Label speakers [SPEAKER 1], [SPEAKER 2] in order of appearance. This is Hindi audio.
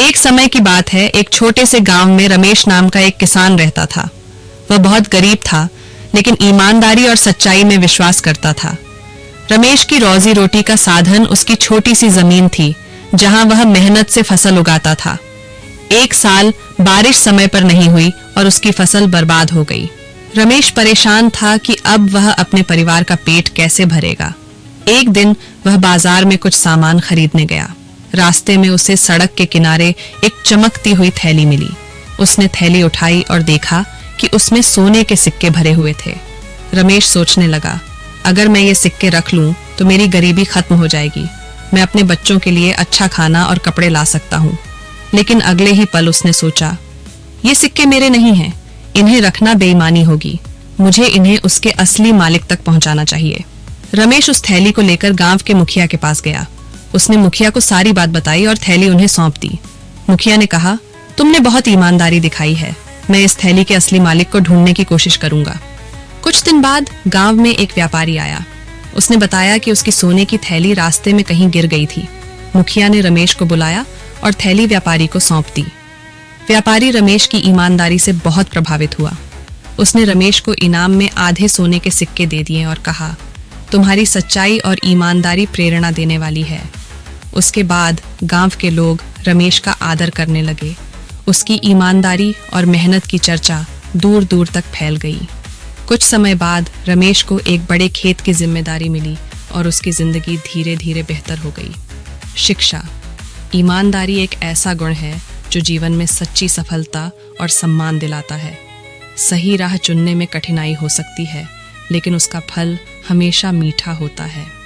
[SPEAKER 1] एक समय की बात है, एक छोटे से गांव में रमेश नाम का एक किसान रहता था। वह बहुत गरीब था, लेकिन ईमानदारी और सच्चाई में विश्वास करता था। रमेश की रोजी रोटी का साधन उसकी छोटी सी जमीन थी, जहां वह मेहनत से फसल उगाता था। एक साल बारिश समय पर नहीं हुई और उसकी फसल बर्बाद हो गई। रमेश परेशान था कि अब वह अपने परिवार का पेट कैसे भरेगा। एक दिन वह बाजार में कुछ सामान खरीदने गया। रास्ते में उसे सड़क के किनारे एक चमकती हुई थैली मिली। उसने थैली उठाई और देखा कि उसमें सोने के सिक्के भरे हुए थे। रमेश सोचने लगा, अगर मैं ये सिक्के रख लूं तो मेरी गरीबी खत्म हो जाएगी। मैं अपने बच्चों के लिए अच्छा खाना और कपड़े ला सकता हूं। लेकिन अगले ही पल उसने सोचा, ये सिक्के मेरे नहीं हैं, इन्हें रखना बेईमानी होगी। मुझे इन्हें उसके असली मालिक तक पहुंचाना चाहिए। रमेश उस थैली को लेकर गांव के मुखिया के पास गया। उसने मुखिया को सारी बात बताई और थैली उन्हें सौंप दी। मुखिया ने कहा, तुमने बहुत ईमानदारी दिखाई है। मैं इस थैली के असली मालिक को ढूंढने की कोशिश करूंगा। कुछ दिन बाद गांव में एक व्यापारी आया। उसने बताया कि उसकी सोने की थैली रास्ते में कहीं गिर गई थी। मुखिया ने रमेश को बुलाया और थैली व्यापारी को सौंप दी। व्यापारी रमेश की ईमानदारी से बहुत प्रभावित हुआ। उसने रमेश को इनाम में आधे सोने के सिक्के दे दिए और कहा, तुम्हारी सच्चाई और ईमानदारी प्रेरणा देने वाली है। उसके बाद गांव के लोग रमेश का आदर करने लगे। उसकी ईमानदारी और मेहनत की चर्चा दूर दूर तक फैल गई। कुछ समय बाद रमेश को एक बड़े खेत की जिम्मेदारी मिली और उसकी जिंदगी धीरे धीरे बेहतर हो गई। शिक्षा। ईमानदारी एक ऐसा गुण है जो जीवन में सच्ची सफलता और सम्मान दिलाता है। सही राह चुनने में कठिनाई हो सकती है, लेकिन उसका फल हमेशा मीठा होता है।